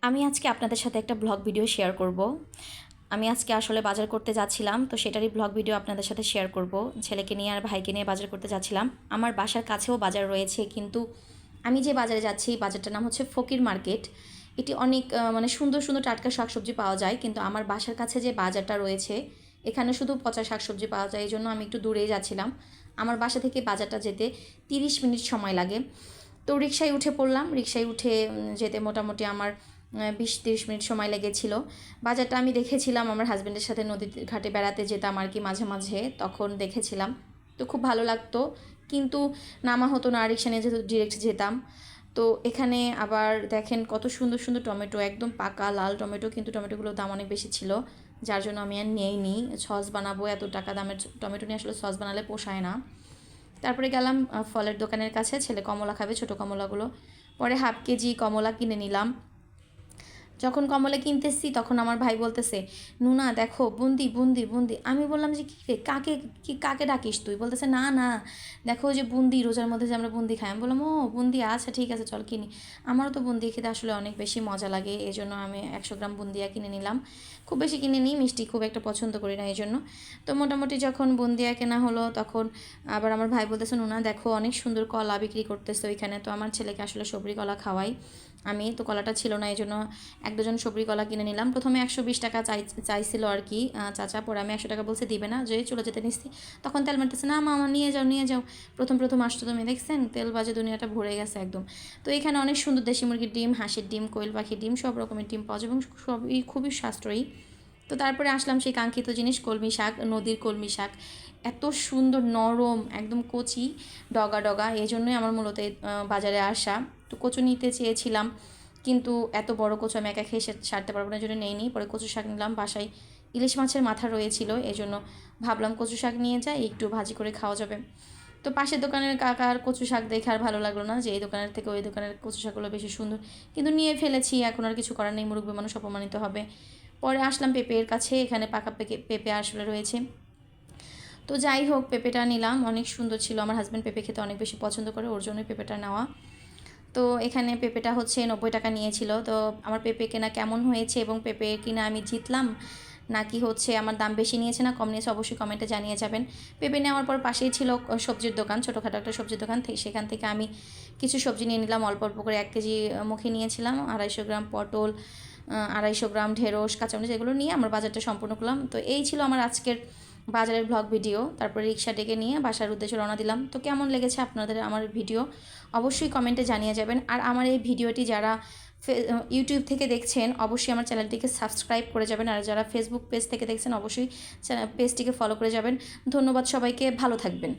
আমি আজকে আপনাদের সাথে একটা ব্লগ ভিডিও শেয়ার করব। আমি আজকে আসলে বাজার করতে যাচ্ছিলাম, তো সেটারই ব্লগ ভিডিও আপনাদের সাথে শেয়ার করব। ছেলেকে নিয়ে আর ভাইকে নিয়ে বাজার করতে যাচ্ছিলাম। আমার বাসার কাছেও বাজার রয়েছে, কিন্তু আমি যে বাজারে যাচ্ছি বাজারটার নাম হচ্ছে ফকির মার্কেট। এটি অনেক মানে সুন্দর সুন্দর টাটকা শাকসবজি পাওয়া যায়, কিন্তু আমার বাসার কাছে যে বাজারটা রয়েছে এখানে শুধু পচা শাকসবজি পাওয়া যায়। এই জন্য আমি একটু দূরেই যাচ্ছিলাম। আমার বাসা থেকে বাজারটা যেতে 30 মিনিট সময় লাগে। তো রিকশায় উঠে পড়লাম। রিকশায় উঠে যেতে মোটামুটি আমার 20-30 মিনিট সময় লেগেছিল। বাজারটা আমি দেখেছিলাম আমার হাজব্যান্ডের সাথে নদীর ঘাটে বেড়াতে যেতাম আর কি, মাঝে মাঝে তখন দেখেছিলাম। তো খুব ভালো লাগতো, কিন্তু নামা হতো না, রিকশা নিয়ে যেহেতু ডিরেক্ট যেতাম। তো এখানে আবার দেখেন কত সুন্দর সুন্দর টমেটো, একদম পাকা লাল টমেটো, কিন্তু টমেটোগুলোর দাম অনেক বেশি ছিল, যার জন্য আমি আর নিইনি। সস বানাবো, এত টাকা দামের টমেটো নিয়ে আসলে সস বানালে পোষায় না। তারপরে গেলাম ফলের দোকানের কাছে। ছেলে কমলা খাবে, ছোটো কমলাগুলো। পরে হাফ কেজি কমলা কিনে নিলাম। যখন কমলা কিনতেছি তখন আমার ভাই বলতেছে, নুনা দেখো বুন্দি বুন্দি বুন্দি। আমি বললাম যে কী রে, কাকে কাকে ডাকিস তুই? বলতেছে না না, দেখো যে বুন্দি, রোজার মধ্যে যে আমরা বুন্দি খাই। আমি বললাম ও বুন্দি, আচ্ছা ঠিক আছে চল কিনি। আমারও তো বুন্দি খেতে আসলে অনেক বেশি মজা লাগে, এই জন্য আমি 100 গ্রাম বুন্দিয়া কিনে নিলাম। খুব বেশি কিনে নিই, মিষ্টি খুব একটা পছন্দ করি না এই জন্য। তো মোটামুটি যখন বুন্দিয়া কেনা হলো তখন আবার আমার ভাই বলতেছে, নুনা দেখো অনেক সুন্দর কলা বিক্রি করতেছে ওইখানে। তো আমার ছেলেকে আসলে সবরি কলা খাওয়াই আমি, তো কলাটা ছিল না এই জন্য 1 ডজন সবরি কলা কিনে নিলাম। প্রথমে 120 টাকা চাইছিল আর কি চাচা, পরে আমি 100 টাকা বলছে দিবে না, যে চলে যেতে নিচ্ছি। তখন তেল মারতেছে, না মামা নিয়ে যাও নিয়ে যাও, প্রথম প্রথম আসতো তুমি দেখছেন, তেল বাজে দুনিয়াটা ভরে গেছে একদম। তো এখানে অনেক সুন্দর দেশি মুরগির ডিম, হাঁসের ডিম, কোয়েল পাখির ডিম, সব রকমের ডিম পাওয়া যায় এবং সবই খুবই সাশ্রয়ী। তো তারপরে আসলাম সেই কাঙ্ক্ষিত জিনিস, কলমি শাক, নদীর কলমি শাক। এত সুন্দর নরম, একদম কচি, ডগা ডগা, এই জন্যই আমার মূলত বাজারে আসা। তো কচু নিতে চেয়েছিলাম, কিন্তু এত বড় কচু আমি একা খেয়ে সারতে পারবো না, জন্য নেই। পরে কচু শাক নিলাম। বাসায় ইলিশ মাছের মাথা রয়েছিল, এই জন্য ভাবলাম কচু শাক নিয়ে যাই, একটু ভাজি করে খাওয়া যাবে। তো পাশের দোকানের কাকার কচু শাক দেখে আর ভালো লাগলো না, যে এই দোকানের থেকে ওই দোকানের কচু শাকগুলো বেশি সুন্দর, কিন্তু নিয়ে ফেলেছি, এখন আর কিছু করার নেই, মুরব্বী মানুষ অপমানিত হবে। পরে আসলাম পেঁপের কাছে, এখানে পাকা পেঁপে আসলে রয়েছে। তো যাই হোক, পেঁপেটা নিলাম, অনেক সুন্দর ছিল। আমার হাজব্যান্ড পেঁপে খেতে অনেক বেশি পছন্দ করে, ওর জন্যই পেঁপেটা নেওয়া। তো এখানে পেঁপেটা হচ্ছে 90 টাকা নিয়েছিল। তো আমার পেঁপে কেনা কেমন হয়েছে এবং পেঁপে কিনা আমি জিতলাম নাকি হচ্ছে আমার দাম বেশি নিয়েছে না কম নিয়েছে, অবশ্যই কমেন্টে জানিয়ে যাবেন। পেঁপে নেওয়ার পর পাশেই ছিল সবজির দোকান, ছোটোখাটো একটা সবজির দোকান, সেখান থেকে আমি কিছু সবজি নিয়ে নিলাম। অল্প অল্প করে 1 কেজি মুখে নিয়েছিলাম। 250 গ্রাম পটল, 250 গ্রাম ঢেঁড়স, কাঁচামরিচ, এগুলো নিয়ে আমার বাজারটা সম্পূর্ণ করলাম। তো এই ছিল আমার আজকের বাজারের ব্লগ ভিডিও। তারপরে রিক্সা ডেকে নিয়ে বাসার উদ্দেশ্যে রওনা দিলাম। তো কেমন লেগেছে আপনাদের আমার ভিডিও অবশ্যই কমেন্টে জানিয়ে যাবেন। আর আমার এই ভিডিওটি যারা ইউটিউব থেকে দেখছেন অবশ্যই আমার চ্যানেলটিকে সাবস্ক্রাইব করে যাবেন, আর যারা ফেসবুক পেজ থেকে দেখছেন অবশ্যই পেজটিকে ফলো করে যাবেন। ধন্যবাদ সবাইকে, ভালো থাকবেন।